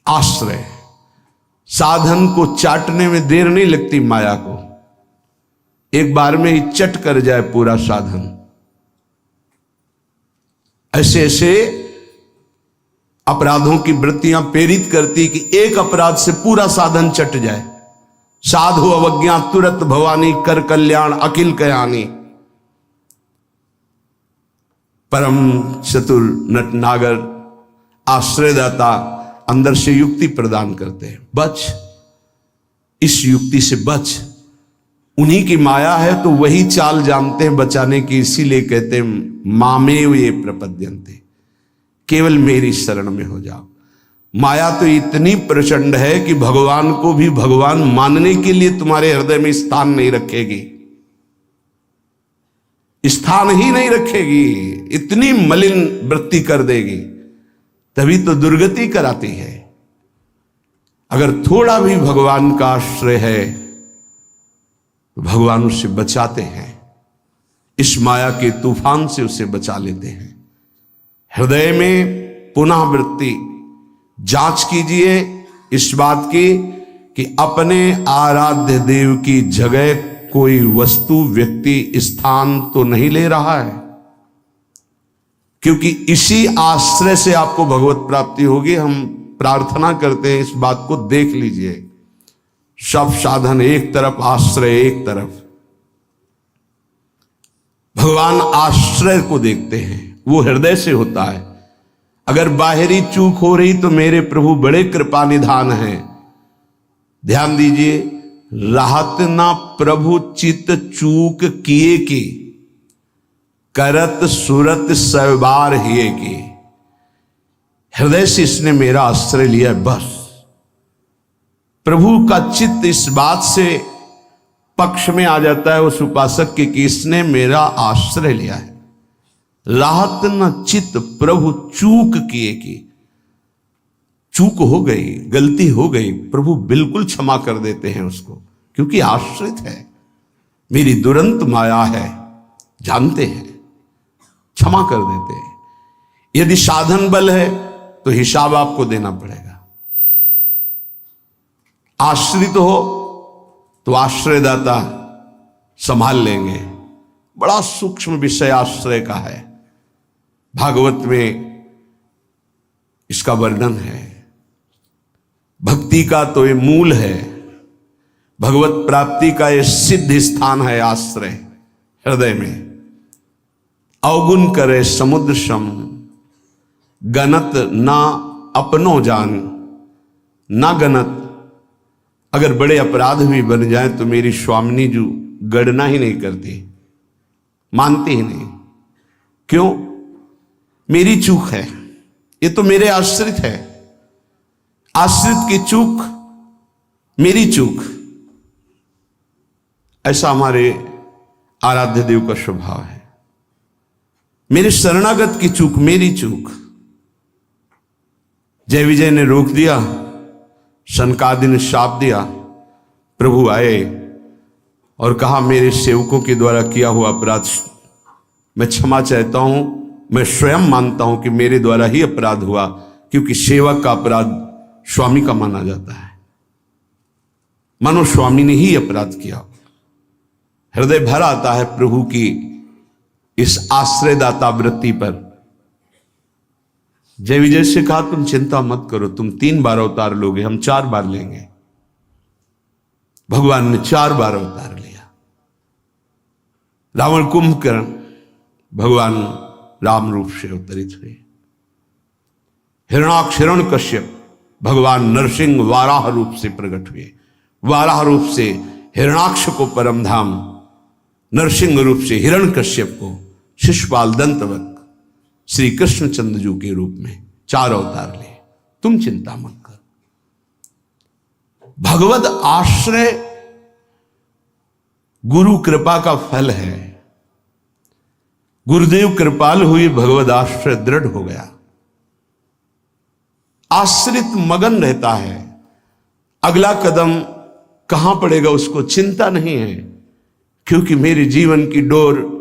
आश्रय। साधन को चाटने में देर नहीं लगती माया को, एक बार में ही चट कर जाए पूरा साधन। ऐसे ऐसे अपराधों की वृत्तियां प्रेरित करती कि एक अपराध से पूरा साधन चट जाए। साधु अवज्ञा तुरत भवानी, कर कल्याण अखिल कयानी। परम चतुर नटनागर आश्रयदाता अंदर से युक्ति प्रदान करते हैं, बच, इस युक्ति से बच। उन्हीं की माया है तो वही चाल जानते हैं बचाने की, इसीलिए कहते हैं मामेव ये प्रपद्यन्ते, केवल मेरी शरण में हो जाओ। माया तो इतनी प्रचंड है कि भगवान को भी भगवान मानने के लिए तुम्हारे हृदय में स्थान नहीं रखेगी, स्थान ही नहीं रखेगी, इतनी मलिन वृत्ति कर देगी, तभी तो दुर्गति कराती है। अगर थोड़ा भी भगवान का आश्रय है तो भगवान उससे बचाते हैं, इस माया के तूफान से उसे बचा लेते हैं। हृदय में पुनः वृत्ति जांच कीजिए इस बात की कि अपने आराध्य देव की जगह कोई वस्तु, व्यक्ति, स्थान तो नहीं ले रहा है, क्योंकि इसी आश्रय से आपको भगवत प्राप्ति होगी। हम प्रार्थना करते हैं, इस बात को देख लीजिए। सब साधन एक तरफ, आश्रय एक तरफ। भगवान आश्रय को देखते हैं, वो हृदय से होता है। अगर बाहरी चूक हो रही तो मेरे प्रभु बड़े कृपा निधान हैं। ध्यान दीजिए, राहत ना प्रभु चित चूक किए की, करत सुरत सवार हिए की। हृदय से इसने मेरा आश्रय लिया, बस। प्रभु का चित्त इस बात से पक्ष में आ जाता है उस उपासक के कि इसने मेरा आश्रय लिया है। राहत न चित्त प्रभु चूक किए की, चूक हो गई, गलती हो गई, प्रभु बिल्कुल क्षमा कर देते हैं उसको, क्योंकि आश्रित है, मेरी दुरंत माया है, जानते हैं, क्षमा कर देते हैं। यदि साधन बल है तो हिसाब आपको देना पड़ेगा। आश्रित हो तो आश्रयदाता संभाल लेंगे। बड़ा सूक्ष्म विषय आश्रय का है, भागवत में इसका वर्णन है। भक्ति का तो ये मूल है, भगवत प्राप्ति का ये सिद्ध स्थान है आश्रय, हृदय में। अवगुण करे समुद्र सम, गणत ना अपनो जान, ना गणत। अगर बड़े अपराध भी बन जाए तो मेरी स्वामिनी जी गणना ही नहीं करती, मानती ही नहीं। क्यों? मेरी चूक है, ये तो मेरे आश्रित है, आश्रित की चूक मेरी चूक। ऐसा हमारे आराध्य देव का स्वभाव है। मेरे शरणागत की चूक मेरी चूक। जय विजय ने रोक दिया, सनकादि ने शाप दिया। प्रभु आए और कहा मेरे सेवकों के द्वारा किया हुआ अपराध मैं क्षमा चाहता हूं। मैं स्वयं मानता हूं कि मेरे द्वारा ही अपराध हुआ, क्योंकि सेवक का अपराध स्वामी का माना जाता है। मानो स्वामी ने ही अपराध किया। हृदय भर आता है प्रभु की इस आश्रयदाता वृत्ति पर। जय विजय से कहा तुम चिंता मत करो, तुम 3 बार अवतार लोगे, हम 4 बार लेंगे। भगवान ने 4 बार अवतार लिया। रावण कुंभकर्ण भगवान राम रूप से अवतरित हुए। हिरणाक्ष हिरण्यकश्यप भगवान नरसिंह वाराह रूप से प्रकट हुए। वाराह रूप से हिरणाक्ष को परमधाम, नरसिंह रूप से हिरण्यकश्यप को शिशुपाल दंतवत श्री कृष्णचंद्र जी के रूप में 4 अवतार लिए। तुम चिंता मत कर। भगवद आश्रय गुरु कृपा का फल है। गुरुदेव कृपाल हुई, भगवद आश्रय दृढ़ हो गया। आश्रित मगन रहता है, अगला कदम कहां पड़ेगा उसको चिंता नहीं है, क्योंकि मेरे जीवन की डोर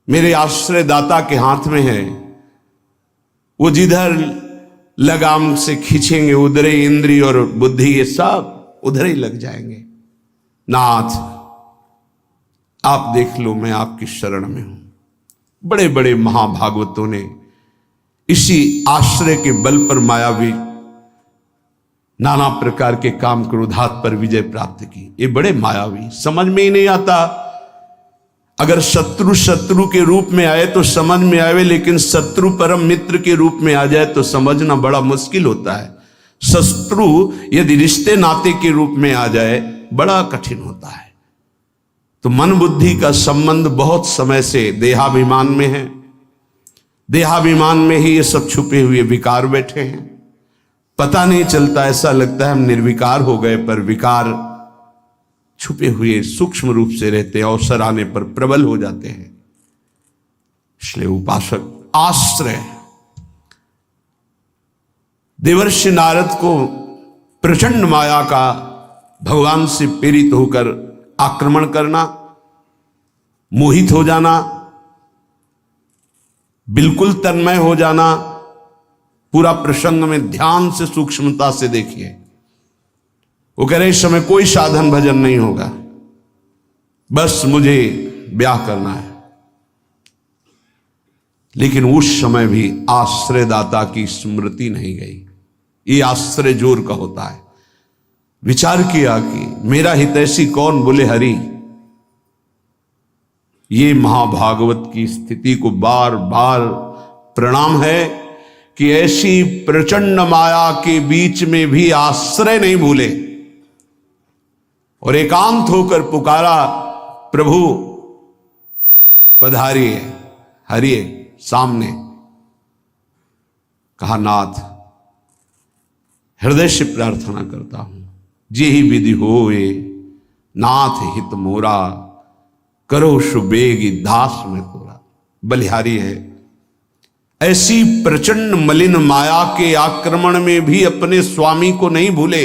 मेरे आश्रयदाता के हाथ में है। वो जिधर लगाम से खींचेंगे उधर ही इंद्रिय और बुद्धि ये सब उधर ही लग जाएंगे। नाथ आप देख लो, मैं आपकी शरण में हूं। बड़े बड़े महाभागवतों ने इसी आश्रय के बल पर मायावी नाना प्रकार के काम क्रोधात पर विजय प्राप्त की। ये बड़े मायावी, समझ में ही नहीं आता। अगर शत्रु शत्रु के रूप में आए तो समझ में आवे, लेकिन शत्रु परम मित्र के रूप में आ जाए तो समझना बड़ा मुश्किल होता है। शत्रु यदि रिश्ते नाते के रूप में आ जाए बड़ा कठिन होता है। तो मन बुद्धि का संबंध बहुत समय से देहाभिमान में है। देहाभिमान में ही ये सब छुपे हुए विकार बैठे हैं, पता नहीं चलता। ऐसा लगता है हम निर्विकार हो गए, पर विकार छुपे हुए सूक्ष्म रूप से रहते हैं, अवसर आने पर प्रबल हो जाते हैं। इसलिए उपासक आश्रय। देवर्षि नारद को प्रचंड माया का भगवान से प्रेरित होकर आक्रमण करना, मोहित हो जाना, बिल्कुल तन्मय हो जाना, पूरा प्रसंग में ध्यान से सूक्ष्मता से देखिए। वो कह रहे इस समय कोई साधन भजन नहीं होगा, बस मुझे ब्याह करना है। लेकिन उस समय भी आश्रयदाता की स्मृति नहीं गई। ये आश्रय जोर का होता है। विचार किया कि मेरा हितैषी कौन, बोले हरि। ये महाभागवत की स्थिति को बार बार प्रणाम है कि ऐसी प्रचंड माया के बीच में भी आश्रय नहीं भूले और एकांत होकर पुकारा, प्रभु पधारिए, हरिए सामने। कहा नाथ हृदय से प्रार्थना करता हूं, जे ही विधि होए नाथ हित मोरा, करो सुबेगी दास में तोरा। बलिहारी है। ऐसी प्रचंड मलिन माया के आक्रमण में भी अपने स्वामी को नहीं भूले,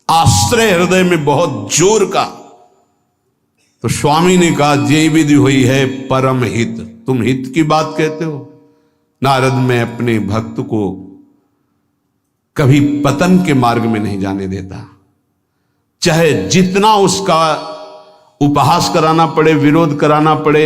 आश्रय हृदय में बहुत जोर का। तो स्वामी ने कहा जे विधि हुई है परम हित। तुम हित की बात कहते हो? नारद, मैं अपने भक्त को कभी पतन के मार्ग में नहीं जाने देता। चाहे जितना उसका उपहास कराना पड़े, विरोध कराना पड़े,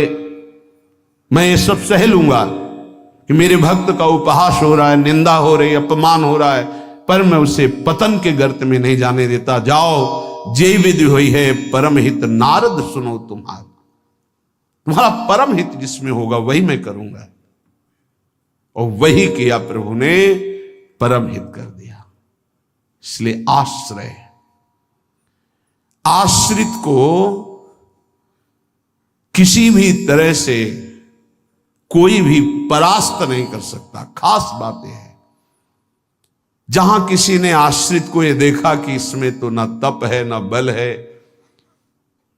मैं ये सब सह लूंगा कि मेरे भक्त का उपहास हो रहा है, निंदा हो रही है, अपमान हो रहा है, पर मैं उसे पतन के गर्त में नहीं जाने देता। जाओ, जे विधि हुई है परम हित नारद सुनो तुम्हारा परम हित जिसमें होगा वही मैं करूंगा। और वही किया प्रभु ने, परम हित कर दिया। इसलिए आश्रय, आश्रित को किसी भी तरह से कोई भी परास्त नहीं कर सकता। खास बात यह है, जहां किसी ने आश्रित को यह देखा कि इसमें तो ना तप है ना बल है,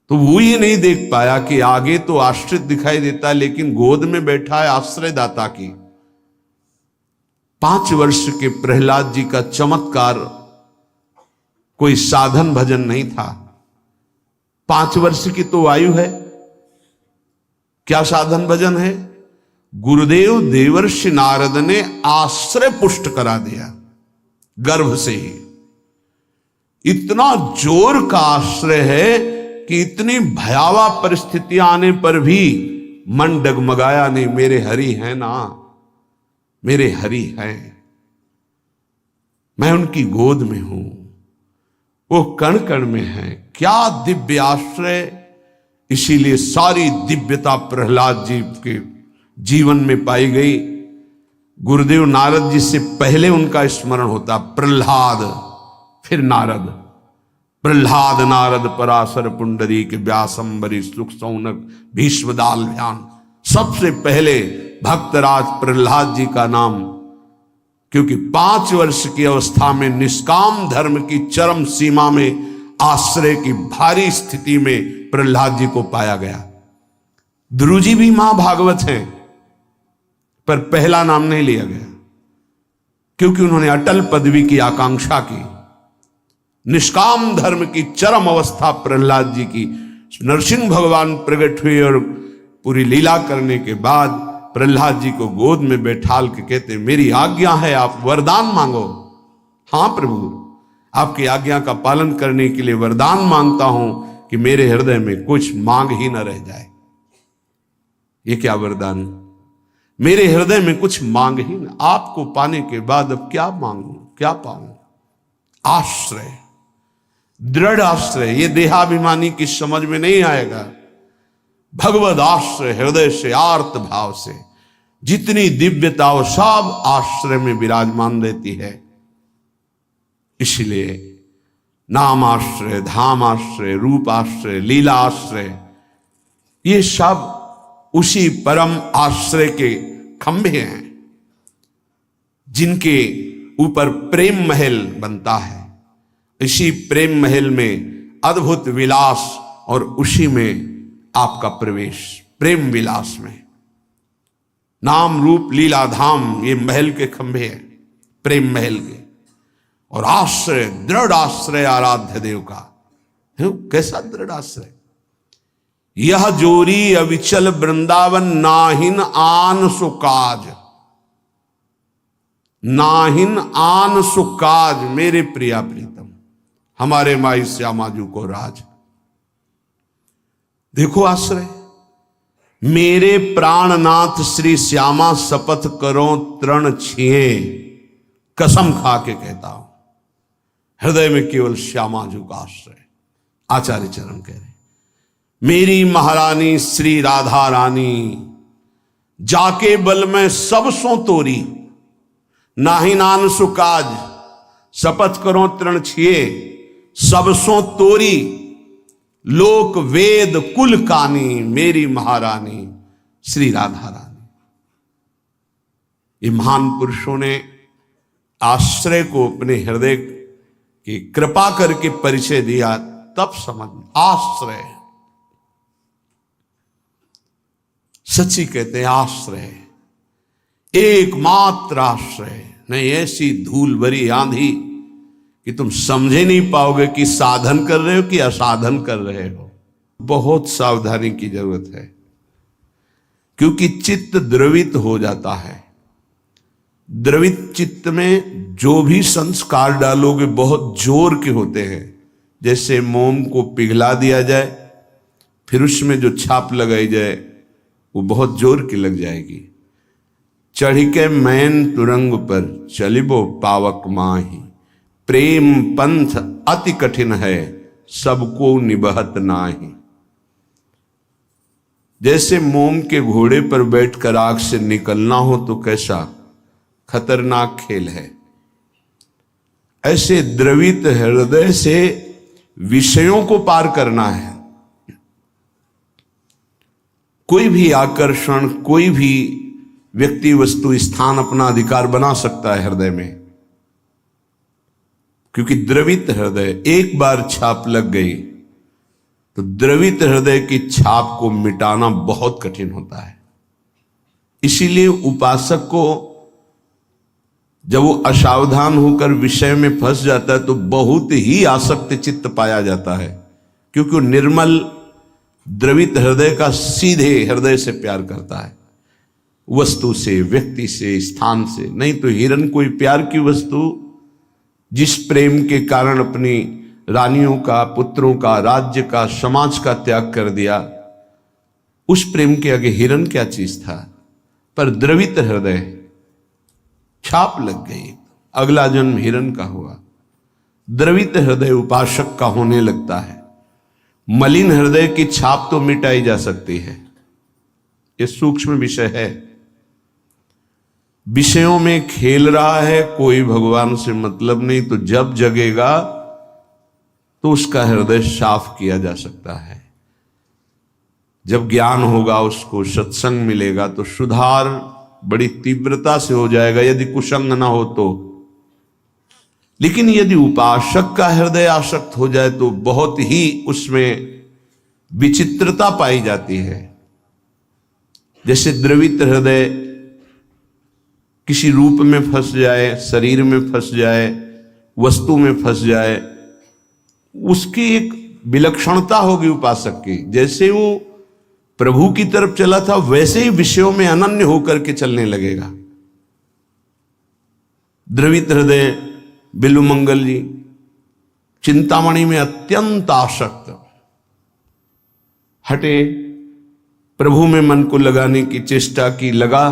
तो वो ये नहीं देख पाया कि आगे तो आश्रित दिखाई देता लेकिन गोद में बैठा है आश्रयदाता की। 5 वर्ष के प्रहलाद जी का चमत्कार कोई साधन भजन नहीं था। 5 वर्ष की तो आयु है, क्या साधन भजन है? गुरुदेव देवर्षि नारद ने आश्रय पुष्ट करा दिया गर्भ से ही। इतना जोर का आश्रय है कि इतनी भयावह परिस्थितियां आने पर भी मन डगमगाया नहीं। मेरे हरि हैं ना, मेरे हरि हैं, मैं उनकी गोद में हूं, वो कण कण में है। क्या दिव्य आश्रय! इसीलिए सारी दिव्यता प्रहलाद जी के जीवन में पाई गई। गुरुदेव नारद जी से पहले उनका स्मरण होता प्रहलाद, फिर नारद। प्रहलाद नारद पराशर पुंडरीक व्यासंबरी सुख सौनक भीष्मदाल ध्यान। सबसे पहले भक्तराज प्रहलाद जी का नाम, क्योंकि 5 वर्ष की अवस्था में निष्काम धर्म की चरम सीमा में आश्रय की भारी स्थिति में प्रहलाद जी को पाया गया। ध्रुव जी भी महाभागवत हैं, पर पहला नाम नहीं लिया गया क्योंकि उन्होंने अटल पदवी की आकांक्षा की। निष्काम धर्म की चरम अवस्था प्रहलाद जी की। नरसिंह भगवान प्रकट हुए और पूरी लीला करने के बाद प्रहलाद जी को गोद में बैठाल के कहते, मेरी आज्ञा है, आप वरदान मांगो। हाँ प्रभु, आपकी आज्ञा का पालन करने के लिए वरदान मांगता हूं कि मेरे हृदय में कुछ मांग ही न रह जाए। ये क्या वरदान? मेरे हृदय में कुछ मांग ही न, आपको पाने के बाद अब क्या मांगू, क्या पाऊं? आश्रय, दृढ़ आश्रय, ये देहाभिमानी की समझ में नहीं आएगा। भगवद आश्रय, हृदय से आर्त भाव से जितनी दिव्यता वो सब आश्रय में विराजमान रहती है। इसलिए नाम आश्रय, धाम आश्रय, रूप आश्रय, लीला आश्रय, ये सब उसी परम आश्रय के खंभे हैं जिनके ऊपर प्रेम महल बनता है। इसी प्रेम महल में अद्भुत विलास और उसी में आपका प्रवेश, प्रेम विलास में। नाम रूप लीला धाम ये महल के खंभे हैं, प्रेम महल के। और आश्रय, दृढ़ आश्रय आराध्य देव का। कैसा दृढ़ आश्रय? यह जोरी अविचल वृंदावन, नाहिन आन सुकाज, नाहिन आन सुकाज, मेरे प्रिया प्रीतम, हमारे माई श्यामाजू को राज। देखो आश्रय, मेरे प्राणनाथ श्री श्यामा शपथ करो तृण छिए, कसम खा के कहता हूं, हृदय में केवल श्यामाजू का आश्रय। आचार्य चरण कह रहे, मेरी महारानी श्री राधा रानी, जाके बल में सब सो तोरी, नाहि नान सुकाज, शपथ करो तृण छिए, सब सो तोरी, लोक वेद कुल कानी, मेरी महारानी श्री राधा रानी। ये महान पुरुषों ने आश्रय को अपने हृदय की कृपा करके परिचय दिया, तब समझ। आश्रय सच्ची कहते हैं, आश्रय एकमात्र आश्रय नहीं। ऐसी धूल भरी आंधी कि तुम समझे नहीं पाओगे कि साधन कर रहे हो कि असाधन कर रहे हो। बहुत सावधानी की जरूरत है, क्योंकि चित्त द्रवित हो जाता है। द्रवित चित्त में जो भी संस्कार डालोगे बहुत जोर के होते हैं। जैसे मोम को पिघला दिया जाए, फिर उसमें जो छाप लगाई जाए वो बहुत जोर की लग जाएगी। चढ़ के मैन तुरंग पर चलिबो पावक माही, प्रेम पंथ अति कठिन है, सबको निबहत नाही। जैसे मोम के घोड़े पर बैठकर आग से निकलना हो तो कैसा खतरनाक खेल है, ऐसे द्रवित हृदय से विषयों को पार करना है। कोई भी आकर्षण, कोई भी व्यक्ति वस्तु स्थान अपना अधिकार बना सकता है हृदय में, क्योंकि द्रवित हृदय, एक बार छाप लग गई तो द्रवित हृदय की छाप को मिटाना बहुत कठिन होता है। इसीलिए उपासक को जब वो असावधान होकर विषय में फंस जाता है तो बहुत ही आसक्त चित्त पाया जाता है, क्योंकि वो निर्मल द्रवित हृदय का सीधे हृदय से प्यार करता है, वस्तु से, व्यक्ति से, स्थान से नहीं। तो हिरण कोई प्यार की वस्तु जिस प्रेम के कारण अपनी रानियों का, पुत्रों का, राज्य का, समाज का त्याग कर दिया, उस प्रेम के आगे हिरण क्या चीज था। पर द्रवित हृदय, छाप लग गई, अगला जन्म हिरण का हुआ। द्रवित हृदय उपासक का होने लगता है। मलिन हृदय की छाप तो मिटाई जा सकती है, ये सूक्ष्म विषय है। विषयों में खेल रहा है, कोई भगवान से मतलब नहीं, तो जब जगेगा तो उसका हृदय साफ किया जा सकता है। जब ज्ञान होगा, उसको सत्संग मिलेगा तो सुधार बड़ी तीव्रता से हो जाएगा, यदि कुसंग ना हो तो। लेकिन यदि उपासक का हृदय आसक्त हो जाए तो बहुत ही उसमें विचित्रता पाई जाती है। जैसे द्रवित हृदय किसी रूप में फंस जाए, शरीर में फंस जाए, वस्तु में फंस जाए, उसकी एक विलक्षणता होगी उपासक की। जैसे वो प्रभु की तरफ चला था वैसे ही विषयों में अनन्य होकर के चलने लगेगा। द्रवित हृदय बिल्वमंगल जी चिंतामणि में अत्यंत आसक्त, हटे, प्रभु में मन को लगाने की चेष्टा की, लगा,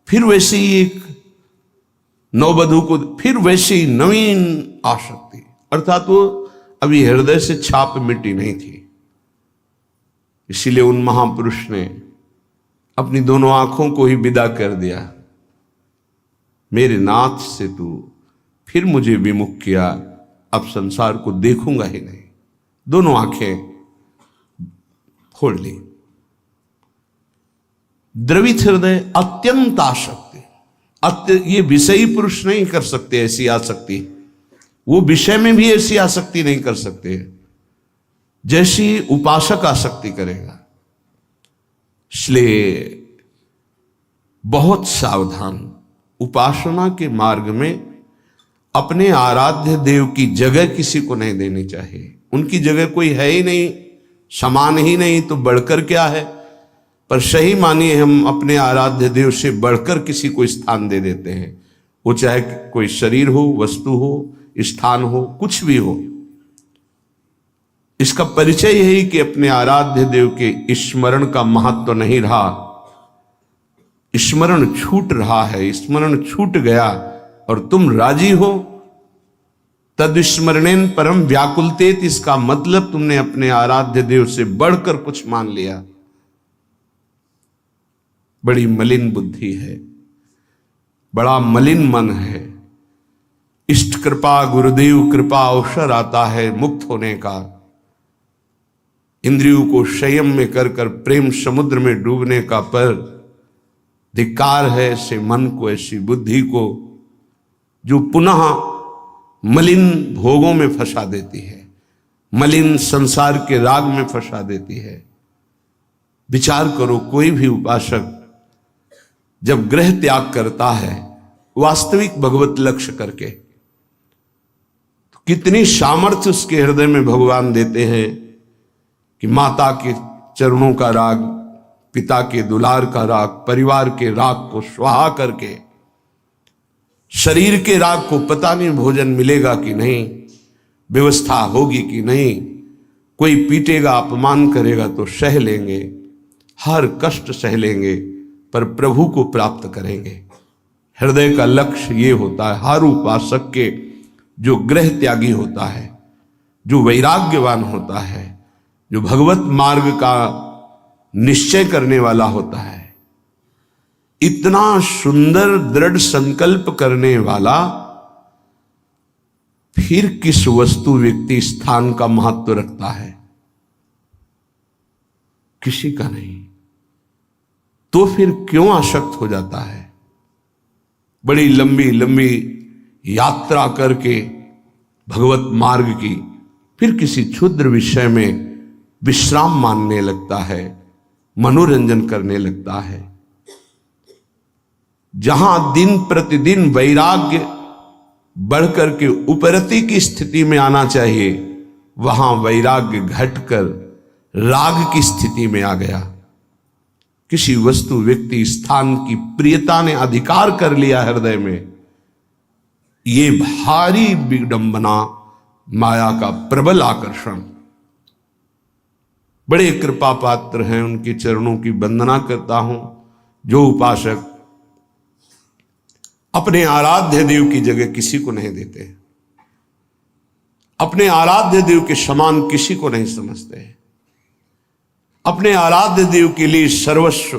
फिर वैसे ही एक नववधू को, फिर वैसे ही नवीन आसक्ति, अर्थात वो अभी हृदय से छाप मिटी नहीं थी। इसीलिए उन महापुरुष ने अपनी दोनों आंखों को ही विदा कर दिया। मेरे नाथ से तू फिर मुझे विमुख किया, अब संसार को देखूंगा ही नहीं। दोनों आंखें फोड़ ली। द्रवित हृदय अत्यंत आसक्ति, ये विषयी पुरुष नहीं कर सकते ऐसी आसक्ति, वो विषय में भी ऐसी आसक्ति नहीं कर सकते जैसी उपासक आसक्ति करेगा। इसलिए बहुत सावधान, उपासना के मार्ग में अपने आराध्य देव की जगह किसी को नहीं देनी चाहिए। उनकी जगह कोई है ही नहीं, समान ही नहीं, तो बढ़कर क्या है। पर सही मानिए हम अपने आराध्य देव से बढ़कर किसी को स्थान दे देते हैं, वो चाहे कोई शरीर हो, वस्तु हो, स्थान हो, कुछ भी हो। इसका परिचय यही कि अपने आराध्य देव के स्मरण का महत्व नहीं रहा, स्मरण छूट रहा है, स्मरण छूट गया और तुम राजी हो। तद स्मरणेन परम व्याकुलतेत, इसका मतलब तुमने अपने आराध्य देव से बढ़कर कुछ मान लिया। बड़ी मलिन बुद्धि है, बड़ा मलिन मन है। इष्ट कृपा, गुरुदेव कृपा अवसर आता है मुक्त होने का। इंद्रियों को संयम में कर कर प्रेम समुद्र में डूबने का, पर धिक्कार है ऐसे मन को, ऐसी बुद्धि को जो पुनः मलिन भोगों में फंसा देती है, मलिन संसार के राग में फंसा देती है। विचार करो, कोई भी उपासक जब गृह त्याग करता है वास्तविक भगवत लक्ष्य करके, तो कितनी सामर्थ्य उसके हृदय में भगवान देते हैं कि माता के चरणों का राग, पिता के दुलार का राग, परिवार के राग को स्वाहा करके, शरीर के राग को पता नहीं भोजन मिलेगा कि नहीं, व्यवस्था होगी कि नहीं, कोई पीटेगा, अपमान करेगा तो सह लेंगे, हर कष्ट सह लेंगे, पर प्रभु को प्राप्त करेंगे। हृदय का लक्ष्य ये होता है हर उपासक के, जो गृह त्यागी होता है, जो वैराग्यवान होता है, जो भगवत मार्ग का निश्चय करने वाला होता है, इतना सुंदर दृढ़ संकल्प करने वाला, फिर किस वस्तु व्यक्ति स्थान का महत्व रखता है? किसी का नहीं। तो फिर क्यों आसक्त हो जाता है? बड़ी लंबी लंबी यात्रा करके भगवत मार्ग की, फिर किसी क्षुद्र विषय में विश्राम मानने लगता है, मनोरंजन करने लगता है। जहां दिन प्रतिदिन वैराग्य बढ़कर के उपरति की स्थिति में आना चाहिए, वहां वैराग्य घटकर राग की स्थिति में आ गया। किसी वस्तु, व्यक्ति, स्थान की प्रियता ने अधिकार कर लिया हृदय में, ये भारी विडंबना, माया का प्रबल आकर्षण। बड़े कृपा पात्र हैं, उनके चरणों की वंदना करता हूं जो उपासक अपने आराध्य देव की जगह किसी को नहीं देते, अपने आराध्य देव के समान किसी को नहीं समझते, अपने आराध्य देव के लिए सर्वस्व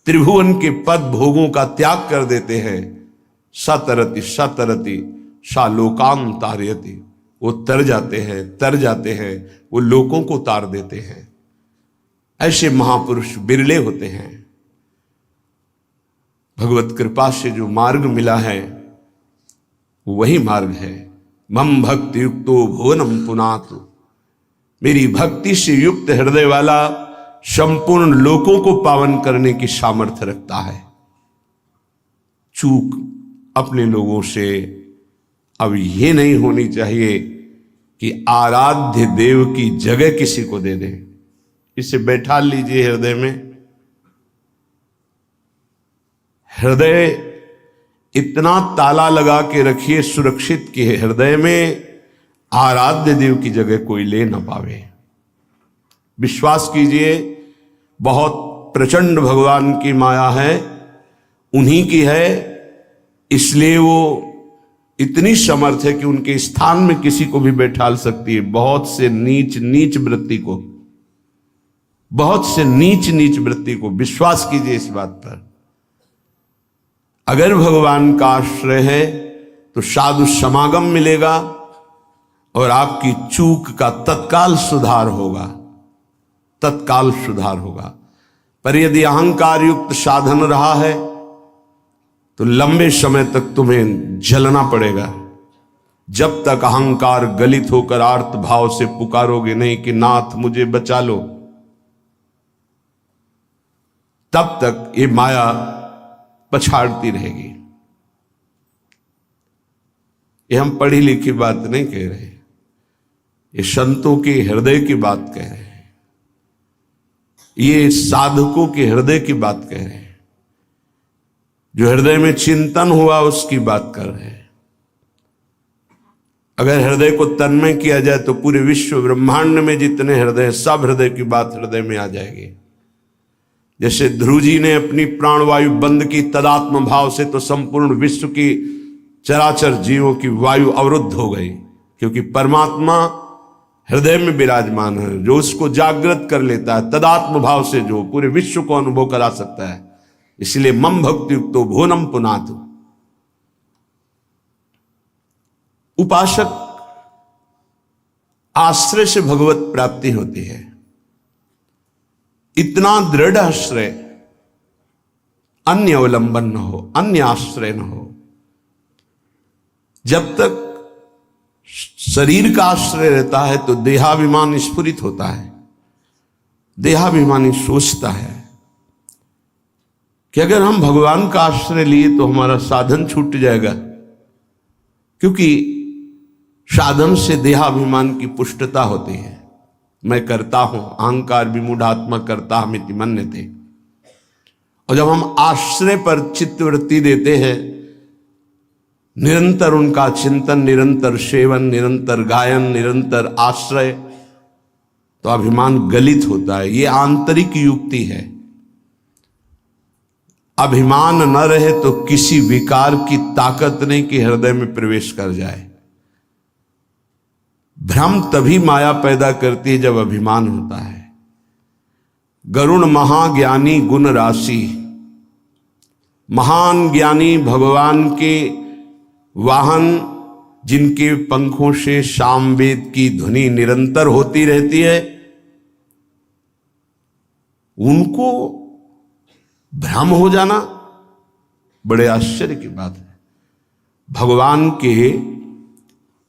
त्रिभुवन के पद भोगों का त्याग कर देते हैं। सतरति सतरति सा लोकान तारयति, वो तर जाते हैं, वो लोगों को तार देते हैं। ऐसे महापुरुष बिरले होते हैं। भगवत कृपा से जो मार्ग मिला है वही मार्ग है। मम भक्ति युक्तो भुवनम पुनातु, मेरी भक्ति से युक्त हृदय वाला संपूर्ण लोकों को पावन करने की सामर्थ्य रखता है। चूक अपने लोगों से अब ये नहीं होनी चाहिए कि आराध्य देव की जगह किसी को दे दे। इसे बैठा लीजिए हृदय में। हृदय इतना ताला लगा के रखिए सुरक्षित कि हृदय में आराध्य देव की जगह कोई ले ना पावे। विश्वास कीजिए, बहुत प्रचंड भगवान की माया है, उन्हीं की है, इसलिए वो इतनी समर्थ है कि उनके स्थान में किसी को भी बैठाल सकती है। बहुत से नीच नीच वृत्ति को, बहुत से नीच नीच वृत्ति को, विश्वास कीजिए इस बात पर। अगर भगवान का आश्रय है तो साधु समागम मिलेगा और आपकी चूक का तत्काल सुधार होगा, तत्काल सुधार होगा। पर यदि अहंकार युक्त साधन रहा है तो लंबे समय तक तुम्हें जलना पड़ेगा। जब तक अहंकार गलित होकर आर्त भाव से पुकारोगे नहीं कि नाथ मुझे बचा लो, तब तक ये माया पछाड़ती रहेगी। ये हम पढ़ी लिखी बात नहीं कह रहे, ये संतों के हृदय की बात कह रहे हैं, ये साधकों के हृदय की बात कह रहे हैं। जो हृदय में चिंतन हुआ उसकी बात कर रहे हैं। अगर हृदय को तन्मय किया जाए तो पूरे विश्व ब्रह्मांड में जितने हृदय, सब हृदय की बात हृदय में आ जाएगी। जैसे ध्रुव जी ने अपनी प्राणवायु बंद की तदात्म भाव से, तो संपूर्ण विश्व की चराचर जीवों की वायु अवरुद्ध हो गई, क्योंकि परमात्मा हृदय में विराजमान है। जो उसको जागृत कर लेता है तदात्म भाव से, जो पूरे विश्व को अनुभव करा सकता है। इसलिए मम भक्ति युक्तो भुवनम पुनातु। उपासक आश्रय से भगवत प्राप्ति होती है। इतना दृढ़ आश्रय, अन्य अवलंबन न हो, अन्य आश्रय न हो। जब तक शरीर का आश्रय रहता है तो देहाभिमान स्फुरित होता है, देहाभिमानी सोचता है कि अगर हम भगवान का आश्रय लिए तो हमारा साधन छूट जाएगा, क्योंकि साधन से देहाभिमान की पुष्टता होती है। मैं करता हूं, अहंकार विमूढ़ात्मा करता हमिति मन्यते। और जब हम आश्रय पर चित्तवृत्ति देते हैं, निरंतर उनका चिंतन, निरंतर सेवन, निरंतर गायन, निरंतर आश्रय, तो अभिमान गलित होता है। ये आंतरिक युक्ति है। अभिमान न रहे तो किसी विकार की ताकत नहीं कि हृदय में प्रवेश कर जाए। भ्रम तभी माया पैदा करती है जब अभिमान होता है। गरुण महाज्ञानी गुण राशि, महान ज्ञानी भगवान के वाहन, जिनके पंखों से सामवेद की ध्वनि निरंतर होती रहती है, उनको भ्रम हो जाना बड़े आश्चर्य की बात है। भगवान के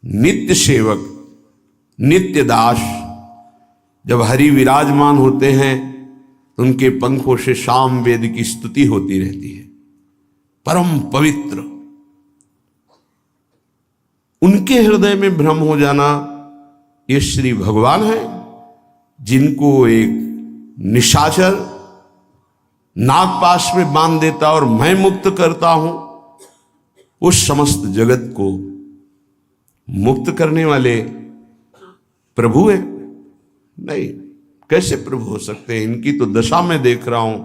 नित्य सेवक, नित्य दास जब हरि विराजमान होते हैं तो उनके पंखों से सामवेद की स्तुति होती रहती है। परम पवित्र, उनके हृदय में भ्रम हो जाना, ये श्री भगवान है, जिनको एक निशाचर नागपाश में बांध देता और मैं मुक्त करता हूं, उस समस्त जगत को मुक्त करने वाले प्रभु है। नहीं, कैसे प्रभु हो सकते हैं? इनकी तो दशा में देख रहा हूं,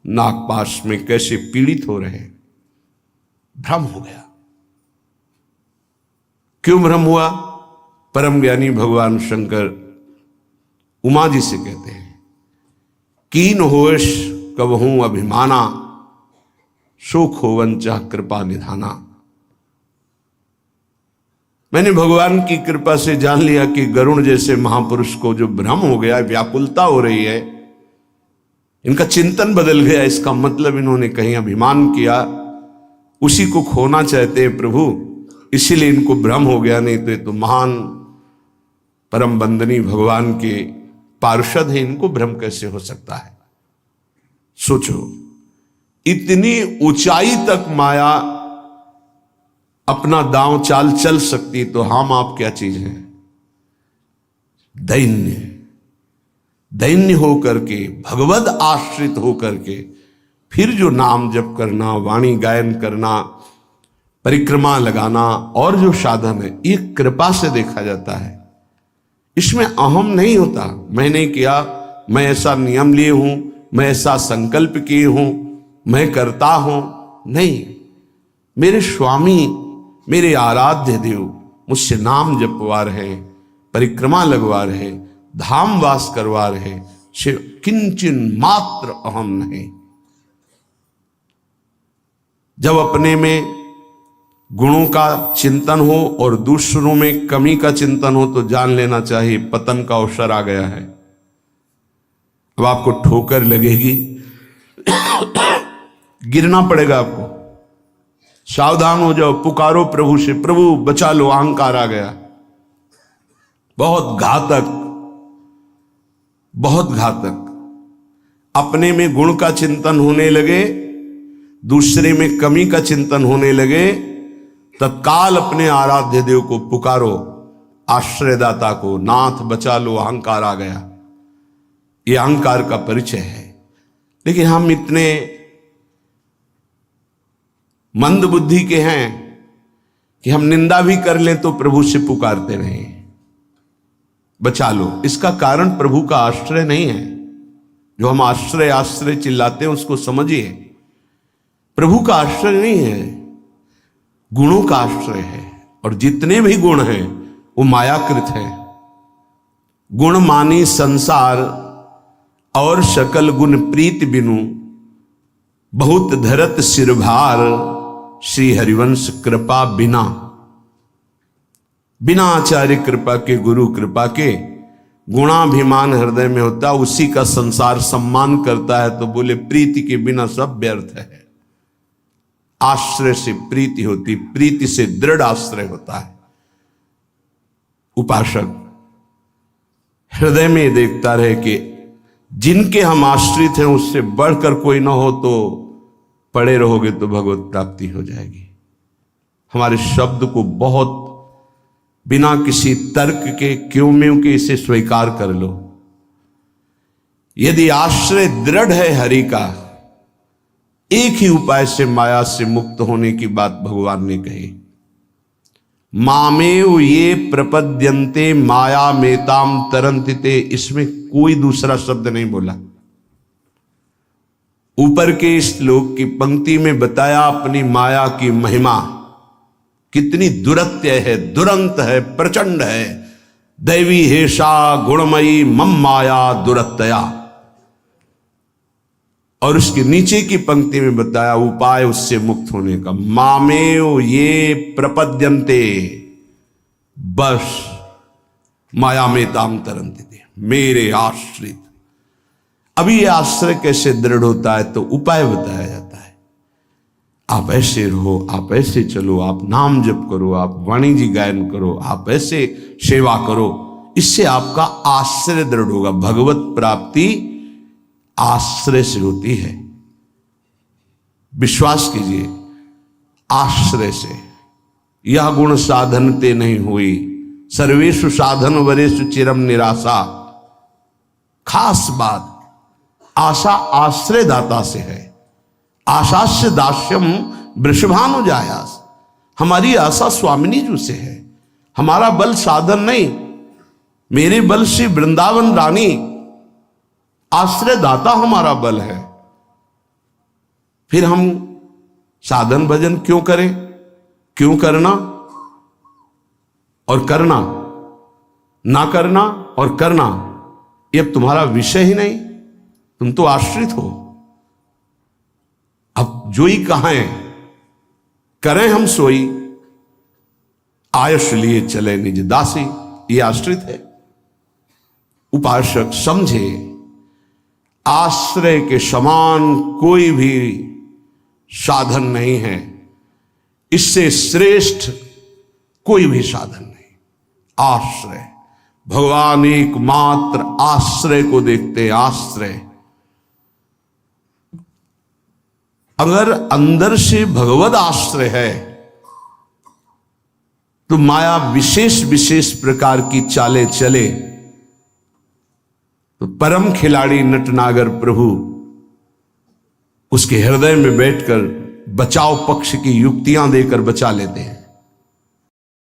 नागपाश में कैसे पीड़ित हो रहे हैं। भ्रम हो गया। क्यों भ्रम हुआ? परम ज्ञानी भगवान शंकर उमा जी से कहते हैं, कीन होश कबहूं अभिमाना, सुख होवन चाह कृपा निधाना। मैंने भगवान की कृपा से जान लिया कि गरुण जैसे महापुरुष को जो भ्रम हो गया, व्याकुलता हो रही है, इनका चिंतन बदल गया। इसका मतलब इन्होंने कहीं अभिमान किया, उसी को खोना चाहते हैं प्रभु, इसीलिए इनको भ्रम हो गया। नहीं तो ये तो महान परम बंदनी भगवान के पार्षद है, इनको भ्रम कैसे हो सकता है? सोचो, इतनी ऊंचाई तक माया अपना दांव चाल चल सकती, तो हम आप क्या चीज हैं? दैन्य, दैन्य होकर के, भगवद आश्रित होकर के फिर जो नाम जप करना, वाणी गायन करना, परिक्रमा लगाना और जो साधन है, ये कृपा से देखा जाता है। इसमें अहम नहीं होता, मैंने किया, मैं ऐसा नियम लिए हूं, मैं ऐसा संकल्प किए हूं, मैं करता हूं। नहीं, मेरे स्वामी, मेरे आराध्य देव मुझसे नाम जपवा रहे, परिक्रमा लगवा रहे, धाम वास करवा रहे, किंचन मात्र अहम नहीं। जब अपने में गुणों का चिंतन हो और दूसरों में कमी का चिंतन हो तो जान लेना चाहिए पतन का अवसर आ गया है। अब आपको ठोकर लगेगी, गिरना पड़ेगा आपको। सावधान हो जाओ, पुकारो प्रभु से, प्रभु बचा लो, अहंकार आ गया। बहुत घातक, बहुत घातक। अपने में गुण का चिंतन होने लगे, दूसरे में कमी का चिंतन होने लगे, तत्काल अपने आराध्य देव को पुकारो, आश्रयदाता को, नाथ बचा लो, अहंकार आ गया। ये अहंकार का परिचय है। लेकिन हम इतने मंद बुद्धि के हैं कि हम निंदा भी कर लें तो प्रभु से पुकारते रहें, बचा लो। इसका कारण प्रभु का आश्रय नहीं है। जो हम आश्रय आश्रय चिल्लाते हैं उसको समझिए, प्रभु का आश्रय नहीं है, गुणों का आश्रय है। और जितने भी गुण हैं वो मायाकृत हैं। गुण मानी संसार और सकल गुण प्रीत बिनु, बहुत धरत सिरभार, श्री हरिवंश कृपा बिना। बिना आचार्य कृपा के, गुरु कृपा के, गुणाभिमान हृदय में होता, उसी का संसार सम्मान करता है। तो बोले प्रीति के बिना सब व्यर्थ है। आश्रय से प्रीति होती, प्रीति से दृढ़ आश्रय होता है। उपासक हृदय में देखता रहे कि जिनके हम आश्रित हैं उससे बढ़कर कोई ना हो, तो पड़े रहोगे तो भगवत प्राप्ति हो जाएगी। हमारे शब्द को बहुत बिना किसी तर्क के, क्यों में के इसे स्वीकार कर लो। यदि आश्रय दृढ़ है हरि का, एक ही उपाय से माया से मुक्त होने की बात भगवान ने कही। मामेव ये प्रपद्यन्ते माया मेताम तरन्तिते, इसमें कोई दूसरा शब्द नहीं बोला। ऊपर के श्लोक की पंक्ति में बताया अपनी माया की महिमा कितनी दुरत्य है, दुरंत है, प्रचंड है। दैवी हेषा गुणमयी मम माया दुरत्या। और उसके नीचे की पंक्ति में बताया उपाय उससे मुक्त होने का। मामेव ये प्रपद्यन्ते, बस माया में ताम तरन्ते, मेरे आश्रित। अभी ये आश्रय कैसे दृढ़ होता है तो उपाय बताया जाता है। आप ऐसे रहो, आप ऐसे चलो, आप नाम जप करो, आप वाणी जी गायन करो, आप ऐसे सेवा करो, इससे आपका आश्रय दृढ़ होगा। भगवत प्राप्ति आश्रय से होती है। विश्वास कीजिए, आश्रय से। यह गुण साधनते नहीं हुई, सर्वेषु साधन वरेषु चिरम निराशा। खास बात, आशा आश्रय दाता से है। आशास्य दास्यम वृषभानुजायास। हमारी आशा स्वामिनी जी से है। हमारा बल साधन नहीं, मेरे बल से वृंदावन रानी आश्रय दाता हमारा बल है। फिर हम साधन भजन क्यों करें? क्यों करना और करना, ना करना और करना, ये अब तुम्हारा विषय ही नहीं। तुम तो आश्रित हो। अब जोई कहां करें हम सोई, आयुष लिए चले निज दासी, ये आश्रित है। उपासक समझे, आश्रय के समान कोई भी साधन नहीं है। इससे श्रेष्ठ कोई भी साधन नहीं। आश्रय, भगवान एकमात्र आश्रय को देखते। आश्रय, अगर अंदर से भगवद आश्रय है तो माया विशेष विशेष प्रकार की चालें चले, तो परम खिलाड़ी नटनागर प्रभु उसके हृदय में बैठकर बचाव पक्ष की युक्तियां देकर बचा लेते हैं।